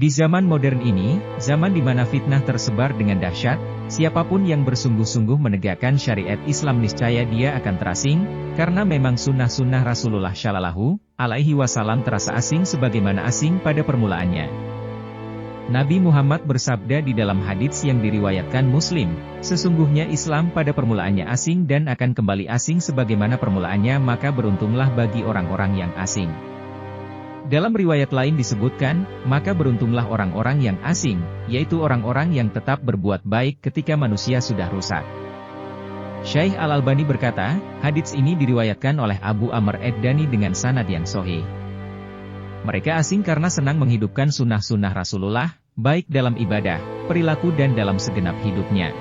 Di zaman modern ini, zaman di mana fitnah tersebar dengan dahsyat, siapapun yang bersungguh-sungguh menegakkan syariat Islam niscaya dia akan terasing, karena memang sunnah-sunnah Rasulullah Shallallahu Alaihi Wasallam terasa asing sebagaimana asing pada permulaannya. Nabi Muhammad bersabda di dalam hadits yang diriwayatkan Muslim, sesungguhnya Islam pada permulaannya asing dan akan kembali asing sebagaimana permulaannya, maka beruntunglah bagi orang-orang yang asing. Dalam riwayat lain disebutkan, maka beruntunglah orang-orang yang asing, yaitu orang-orang yang tetap berbuat baik ketika manusia sudah rusak. Syekh Al-Albani berkata, hadits ini diriwayatkan oleh Abu Amr Ad-Dani dengan sanad yang sahih. Mereka asing karena senang menghidupkan sunnah-sunnah Rasulullah, baik dalam ibadah, perilaku dan dalam segenap hidupnya.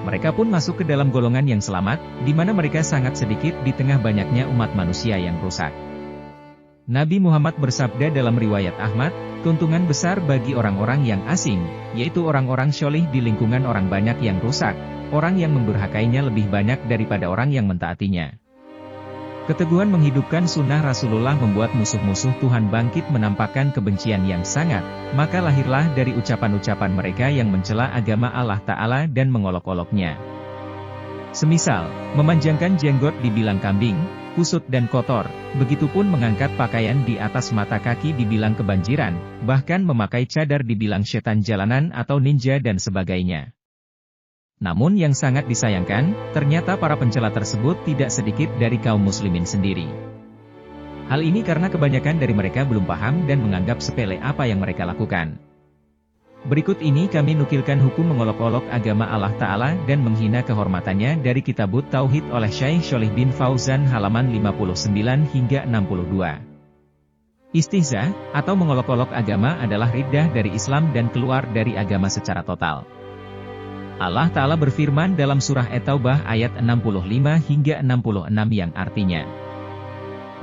Mereka pun masuk ke dalam golongan yang selamat, di mana mereka sangat sedikit di tengah banyaknya umat manusia yang rusak. Nabi Muhammad bersabda dalam riwayat Ahmad, keuntungan besar bagi orang-orang yang asing, yaitu orang-orang syolih di lingkungan orang banyak yang rusak, orang yang memberhakainya lebih banyak daripada orang yang mentaatinya. Keteguhan menghidupkan sunnah Rasulullah membuat musuh-musuh Tuhan bangkit menampakkan kebencian yang sangat, maka lahirlah dari ucapan-ucapan mereka yang mencela agama Allah Ta'ala dan mengolok-oloknya. Semisal, memanjangkan jenggot dibilang kambing, kusut dan kotor, begitupun mengangkat pakaian di atas mata kaki dibilang kebanjiran, bahkan memakai cadar dibilang setan jalanan atau ninja dan sebagainya. Namun yang sangat disayangkan, ternyata para pencela tersebut tidak sedikit dari kaum muslimin sendiri. Hal ini karena kebanyakan dari mereka belum paham dan menganggap sepele apa yang mereka lakukan. Berikut ini kami nukilkan hukum mengolok-olok agama Allah Ta'ala dan menghina kehormatannya dari Kitabut Tauhid oleh Syekh Shalih bin Fauzan halaman 59 hingga 62. Istihza, atau mengolok-olok agama adalah riddah dari Islam dan keluar dari agama secara total. Allah Ta'ala berfirman dalam surah At-Taubah ayat 65 hingga 66 yang artinya,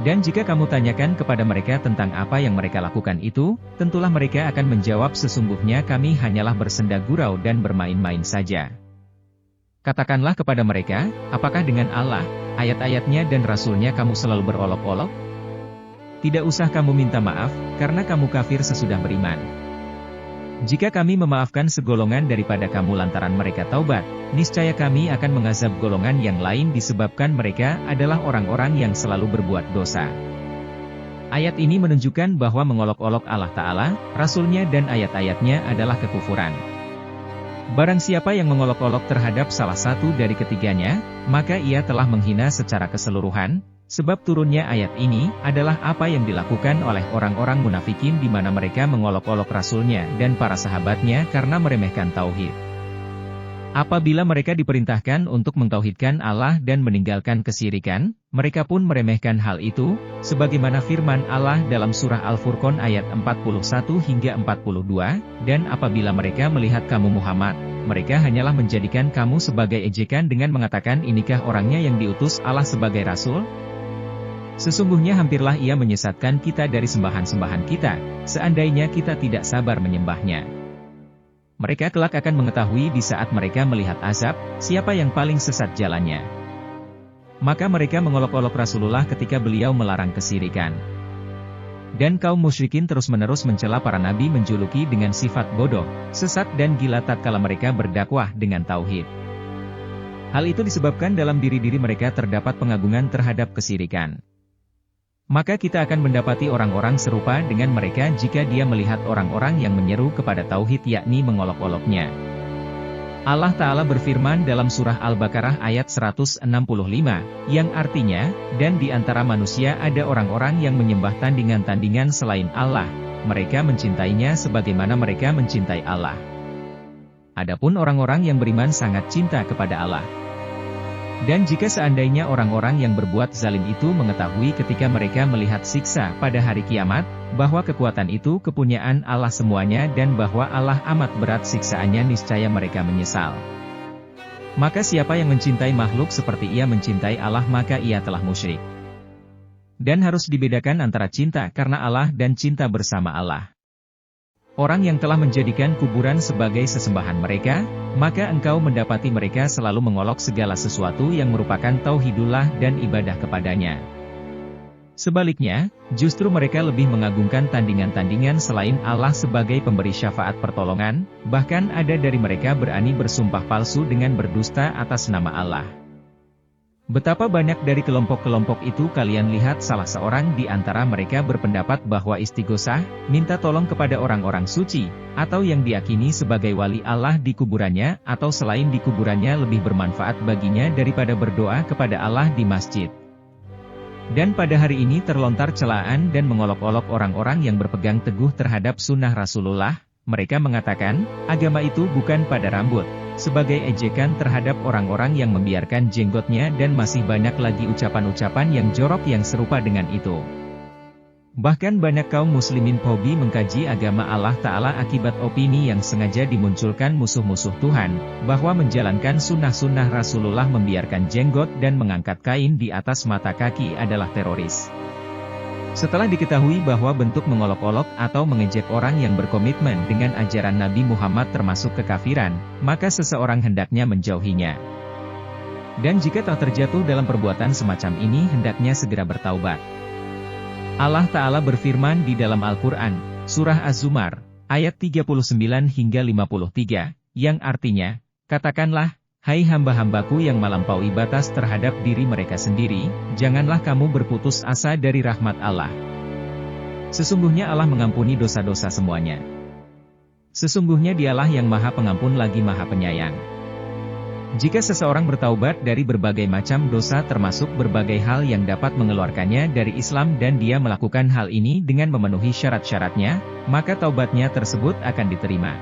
dan jika kamu tanyakan kepada mereka tentang apa yang mereka lakukan itu, tentulah mereka akan menjawab sesungguhnya kami hanyalah bersenda gurau dan bermain-main saja. Katakanlah kepada mereka, apakah dengan Allah, ayat-ayatnya dan Rasulnya kamu selalu berolok-olok? Tidak usah kamu minta maaf, karena kamu kafir sesudah beriman. Jika kami memaafkan segolongan daripada kamu lantaran mereka taubat, niscaya kami akan mengazab golongan yang lain disebabkan mereka adalah orang-orang yang selalu berbuat dosa. Ayat ini menunjukkan bahwa mengolok-olok Allah Ta'ala, Rasulnya dan ayat-ayatnya adalah kekufuran. Barang siapa yang mengolok-olok terhadap salah satu dari ketiganya, maka ia telah menghina secara keseluruhan. Sebab turunnya ayat ini adalah apa yang dilakukan oleh orang-orang munafikin di mana mereka mengolok-olok Rasulnya dan para sahabatnya karena meremehkan tauhid. Apabila mereka diperintahkan untuk mentauhidkan Allah dan meninggalkan kesyirikan, mereka pun meremehkan hal itu, sebagaimana firman Allah dalam surah Al-Furqan ayat 41 hingga 42, dan apabila mereka melihat kamu Muhammad, mereka hanyalah menjadikan kamu sebagai ejekan dengan mengatakan inikah orangnya yang diutus Allah sebagai Rasul? Sesungguhnya hampirlah ia menyesatkan kita dari sembahan-sembahan kita, seandainya kita tidak sabar menyembahnya. Mereka kelak akan mengetahui di saat mereka melihat azab, siapa yang paling sesat jalannya. Maka mereka mengolok-olok Rasulullah ketika beliau melarang kesyirikan. Dan kaum musyrikin terus-menerus mencela para nabi menjuluki dengan sifat bodoh, sesat dan gila tatkala mereka berdakwah dengan tauhid. Hal itu disebabkan dalam diri-diri mereka terdapat pengagungan terhadap kesyirikan. Maka kita akan mendapati orang-orang serupa dengan mereka jika dia melihat orang-orang yang menyeru kepada tauhid yakni mengolok-oloknya. Allah Ta'ala berfirman dalam surah Al-Baqarah ayat 165, yang artinya, dan di antara manusia ada orang-orang yang menyembah tandingan-tandingan selain Allah, mereka mencintainya sebagaimana mereka mencintai Allah. Adapun orang-orang yang beriman sangat cinta kepada Allah. Dan jika seandainya orang-orang yang berbuat zalim itu mengetahui ketika mereka melihat siksa pada hari kiamat, bahwa kekuatan itu kepunyaan Allah semuanya dan bahwa Allah amat berat siksaannya niscaya mereka menyesal. Maka siapa yang mencintai makhluk seperti ia mencintai Allah maka ia telah musyrik. Dan harus dibedakan antara cinta karena Allah dan cinta bersama Allah. Orang yang telah menjadikan kuburan sebagai sesembahan mereka, maka engkau mendapati mereka selalu mengolok segala sesuatu yang merupakan tauhidullah dan ibadah kepadanya. Sebaliknya, justru mereka lebih mengagungkan tandingan-tandingan selain Allah sebagai pemberi syafaat pertolongan, bahkan ada dari mereka berani bersumpah palsu dengan berdusta atas nama Allah. Betapa banyak dari kelompok-kelompok itu kalian lihat salah seorang di antara mereka berpendapat bahwa istighosah, minta tolong kepada orang-orang suci, atau yang diyakini sebagai wali Allah di kuburannya atau selain di kuburannya lebih bermanfaat baginya daripada berdoa kepada Allah di masjid. Dan pada hari ini terlontar celaan dan mengolok-olok orang-orang yang berpegang teguh terhadap sunnah Rasulullah. Mereka mengatakan, agama itu bukan pada rambut, sebagai ejekan terhadap orang-orang yang membiarkan jenggotnya dan masih banyak lagi ucapan-ucapan yang jorok yang serupa dengan itu. Bahkan banyak kaum muslimin hobi mengkaji agama Allah Ta'ala akibat opini yang sengaja dimunculkan musuh-musuh Tuhan, bahwa menjalankan sunnah-sunnah Rasulullah membiarkan jenggot dan mengangkat kain di atas mata kaki adalah teroris. Setelah diketahui bahwa bentuk mengolok-olok atau mengejek orang yang berkomitmen dengan ajaran Nabi Muhammad termasuk kekafiran, maka seseorang hendaknya menjauhinya. Dan jika tak terjatuh dalam perbuatan semacam ini hendaknya segera bertaubat. Allah Ta'ala berfirman di dalam Al-Quran, Surah Az-Zumar, ayat 39 hingga 53, yang artinya, katakanlah, hai hamba-hambaku yang melampaui batas terhadap diri mereka sendiri, janganlah kamu berputus asa dari rahmat Allah. Sesungguhnya Allah mengampuni dosa-dosa semuanya. Sesungguhnya Dialah yang Maha Pengampun lagi Maha Penyayang. Jika seseorang bertaubat dari berbagai macam dosa termasuk berbagai hal yang dapat mengeluarkannya dari Islam dan dia melakukan hal ini dengan memenuhi syarat-syaratnya, maka taubatnya tersebut akan diterima.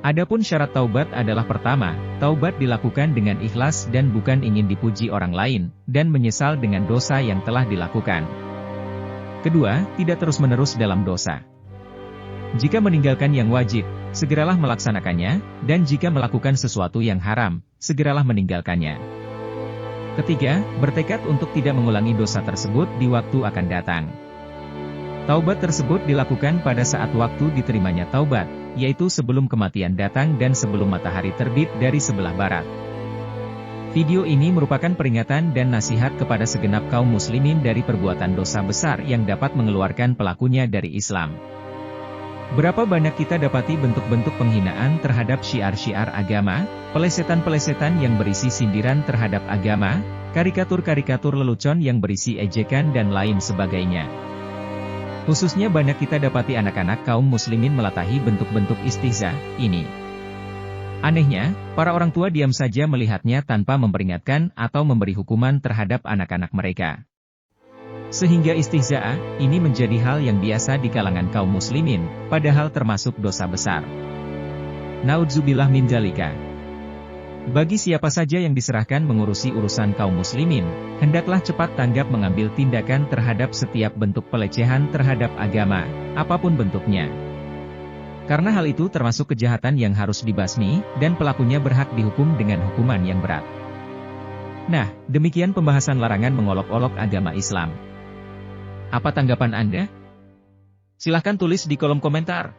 Adapun syarat taubat adalah pertama, taubat dilakukan dengan ikhlas dan bukan ingin dipuji orang lain, dan menyesal dengan dosa yang telah dilakukan. Kedua, tidak terus-menerus dalam dosa. Jika meninggalkan yang wajib, segeralah melaksanakannya, dan jika melakukan sesuatu yang haram, segeralah meninggalkannya. Ketiga, bertekad untuk tidak mengulangi dosa tersebut di waktu akan datang. Taubat tersebut dilakukan pada saat waktu diterimanya taubat, yaitu sebelum kematian datang dan sebelum matahari terbit dari sebelah barat. Video ini merupakan peringatan dan nasihat kepada segenap kaum muslimin dari perbuatan dosa besar yang dapat mengeluarkan pelakunya dari Islam. Berapa banyak kita dapati bentuk-bentuk penghinaan terhadap syiar-syiar agama, pelesetan-pelesetan yang berisi sindiran terhadap agama, karikatur-karikatur lelucon yang berisi ejekan dan lain sebagainya. Khususnya banyak kita dapati anak-anak kaum muslimin melatahi bentuk-bentuk istihza ini. Anehnya, para orang tua diam saja melihatnya tanpa memperingatkan atau memberi hukuman terhadap anak-anak mereka. Sehingga istihza ini menjadi hal yang biasa di kalangan kaum muslimin, padahal termasuk dosa besar. Naudzubillah min dzalika. Bagi siapa saja yang diserahkan mengurusi urusan kaum muslimin, hendaklah cepat tanggap mengambil tindakan terhadap setiap bentuk pelecehan terhadap agama, apapun bentuknya. Karena hal itu termasuk kejahatan yang harus dibasmi, dan pelakunya berhak dihukum dengan hukuman yang berat. Nah, demikian pembahasan larangan mengolok-olok agama Islam. Apa tanggapan Anda? Silahkan tulis di kolom komentar.